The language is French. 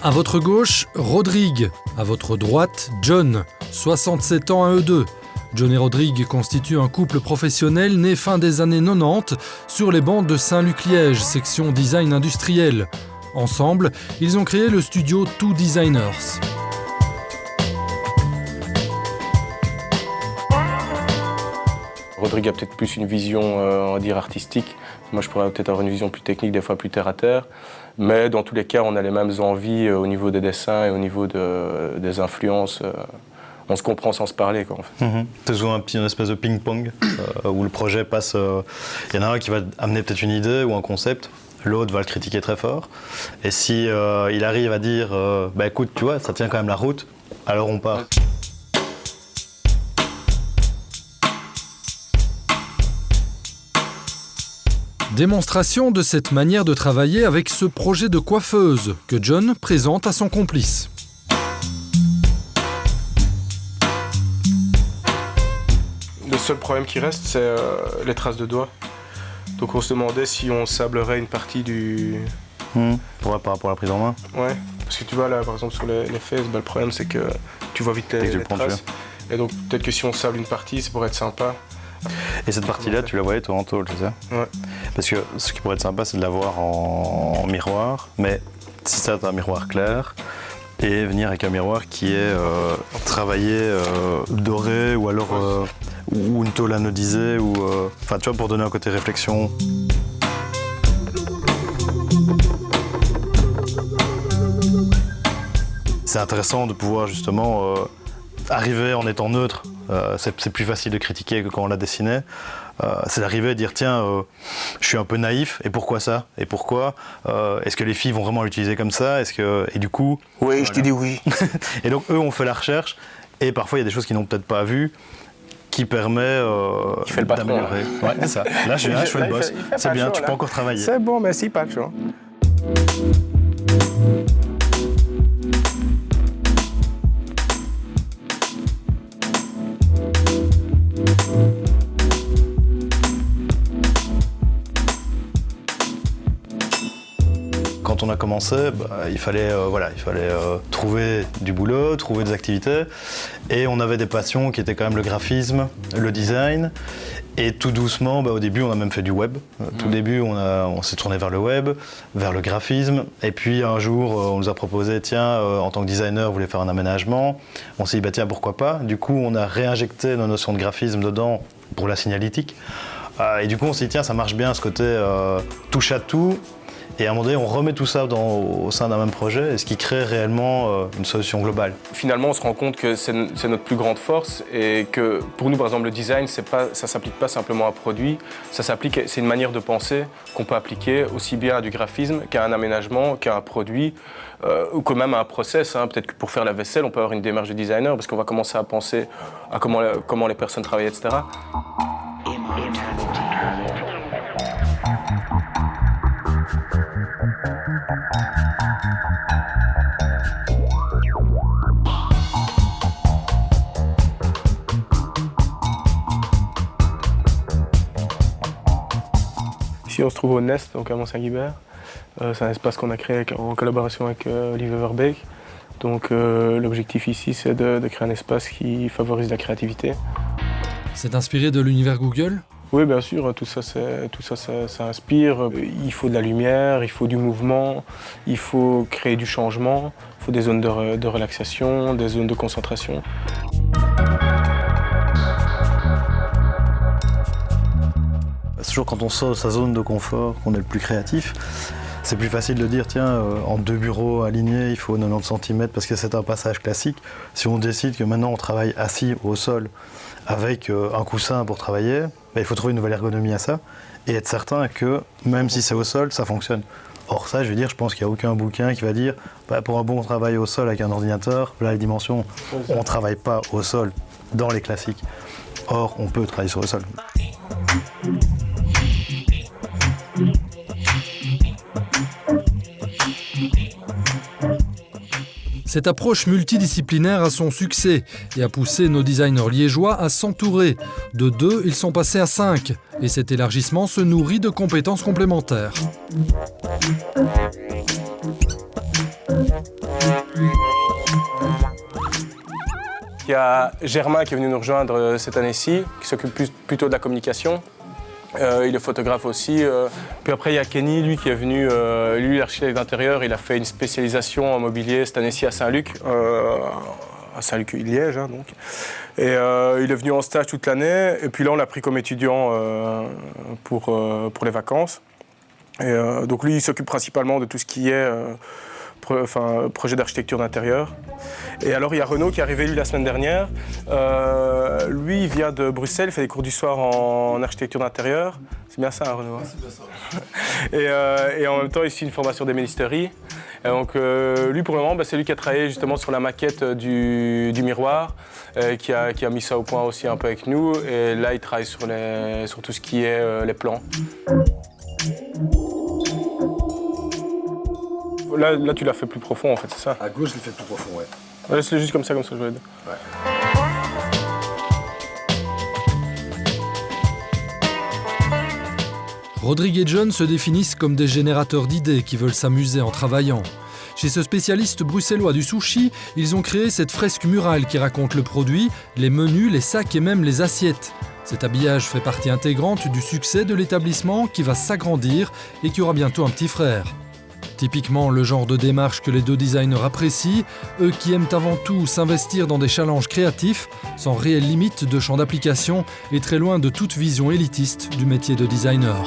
À votre gauche, Rodrigue. À votre droite, John, 67 ans à eux deux. John et Rodrigue constituent un couple professionnel né fin des années 90 sur les bancs de Saint-Luc-Liège, section design industriel. Ensemble, ils ont créé le studio Two Designers. Rodrigue a peut-être plus une vision, on va dire, artistique. Moi, je pourrais peut-être avoir une vision plus technique, des fois plus terre-à-terre. Mais dans tous les cas, on a les mêmes envies au niveau des dessins et au niveau des influences. On se comprend sans se parler, quoi, en fait. C'est souvent une espèce de ping-pong où le projet passe. Il y en a un qui va amener peut-être une idée ou un concept, l'autre va le critiquer très fort. Et si il arrive à dire bah écoute, tu vois, ça tient quand même la route, alors on part. Démonstration de cette manière de travailler avec ce projet de coiffeuse que John présente à son complice. Le seul problème qui reste, c'est les traces de doigts. Donc on se demandait si on sablerait une partie du... Par rapport à la prise en main. Ouais, parce que tu vois là, par exemple sur les fesses, le problème c'est que tu vois vite les traces. Et donc peut-être que si on sable une partie, ça pourrait être sympa. Et cette partie-là, tu la voyais toi en tôle, c'est ça? Ouais. Parce que ce qui pourrait être sympa, c'est de la voir en miroir, mais si ça a un miroir clair, et venir avec un miroir qui est travaillé doré ou alors ou une tôle anodisée, ou enfin tu vois, pour donner un côté réflexion. C'est intéressant de pouvoir justement arriver en étant neutre. C'est plus facile de critiquer que quand on l'a dessiné. C'est d'arriver à dire tiens, je suis un peu naïf, et pourquoi ça? Et pourquoi est-ce que les filles vont vraiment l'utiliser comme ça? Et du coup... Oui, voilà. Je te dis oui. Et donc eux ont fait la recherche, et parfois il y a des choses qu'ils n'ont peut-être pas vues, qui permet d'améliorer. Ouais, c'est ça. Là je fais le boss. C'est bien, tu peux encore travailler. C'est bon, merci Pacho. Quand on a commencé, il fallait trouver du boulot, trouver des activités. Et on avait des passions qui étaient quand même le graphisme, le design. Et tout doucement, au début, on a même fait du web. Tout début, on s'est tourné vers le web, vers le graphisme. Et puis un jour, on nous a proposé, tiens, en tant que designer, vous voulez faire un aménagement. On s'est dit, tiens, pourquoi pas. Du coup, on a réinjecté nos notions de graphisme dedans pour la signalétique. Et du coup, on s'est dit, tiens, ça marche bien ce côté touche à tout. Et à un moment donné, on remet tout ça au sein d'un même projet, et ce qui crée réellement une solution globale. Finalement, on se rend compte que c'est notre plus grande force, et que pour nous, par exemple, le design, ça ne s'applique pas simplement à un produit, c'est une manière de penser qu'on peut appliquer aussi bien à du graphisme qu'à un aménagement, qu'à un produit, ou que même à un process. Peut-être que pour faire la vaisselle, on peut avoir une démarche de designer, parce qu'on va commencer à penser à comment les personnes travaillent, etc. Ici, on se trouve au Nest, donc à Mont-Saint-Guibert. C'est un espace qu'on a créé en collaboration avec Olivier Verbeek. Donc l'objectif ici, c'est de créer un espace qui favorise la créativité. C'est inspiré de l'univers Google ? Oui, bien sûr, tout ça, ça inspire. Il faut de la lumière, il faut du mouvement, il faut créer du changement, il faut des zones de relaxation, des zones de concentration. C'est toujours quand on sort de sa zone de confort qu'on est le plus créatif. C'est plus facile de dire, tiens, en 2 bureaux alignés, il faut 90 cm parce que c'est un passage classique. Si on décide que maintenant on travaille assis au sol avec un coussin pour travailler, il faut trouver une nouvelle ergonomie à ça et être certain que même si c'est au sol, ça fonctionne. Or ça, je pense qu'il n'y a aucun bouquin qui va dire pour un bon travail au sol avec un ordinateur, là les dimensions, on ne travaille pas au sol dans les classiques. Or, on peut travailler sur le sol. Cette approche multidisciplinaire a son succès et a poussé nos designers liégeois à s'entourer. De 2, ils sont passés à 5. Et cet élargissement se nourrit de compétences complémentaires. il y a Germain qui est venu nous rejoindre cette année-ci, qui s'occupe plutôt de la communication. Il est photographe aussi. Puis après, il y a Kenny, lui, qui est venu, lui, l'architecte d'intérieur. Il a fait une spécialisation en mobilier cette année-ci à Saint-Luc, à Saint-Luc-Liège, hein, donc. Et il est venu en stage toute l'année. Et puis là, on l'a pris comme étudiant pour les vacances. Et donc lui, il s'occupe principalement de tout ce qui est projet d'architecture d'intérieur. Et alors, il y a Renaud qui est arrivé, lui, la semaine dernière. Lui, il vient de Bruxelles, il fait des cours du soir en architecture d'intérieur. C'est bien ça, hein, Renaud? C'est bien ça. Et en même temps, il suit une formation d'ébénisterie. Et donc, lui, pour le moment, c'est lui qui a travaillé justement sur la maquette du miroir, qui a mis ça au point aussi un peu avec nous. Et là, il travaille sur tout ce qui est les plans. Là, tu l'as fait plus profond, en fait, c'est ça? À gauche, je l'ai fait plus profond, ouais. Ouais, c'est juste comme ça je voulais dire. Ouais. Rodrigue et John se définissent comme des générateurs d'idées qui veulent s'amuser en travaillant. Chez ce spécialiste bruxellois du sushi, ils ont créé cette fresque murale qui raconte le produit, les menus, les sacs et même les assiettes. Cet habillage fait partie intégrante du succès de l'établissement qui va s'agrandir et qui aura bientôt un petit frère. Typiquement le genre de démarche que les deux designers apprécient, eux qui aiment avant tout s'investir dans des challenges créatifs, sans réelle limite de champ d'application et très loin de toute vision élitiste du métier de designer.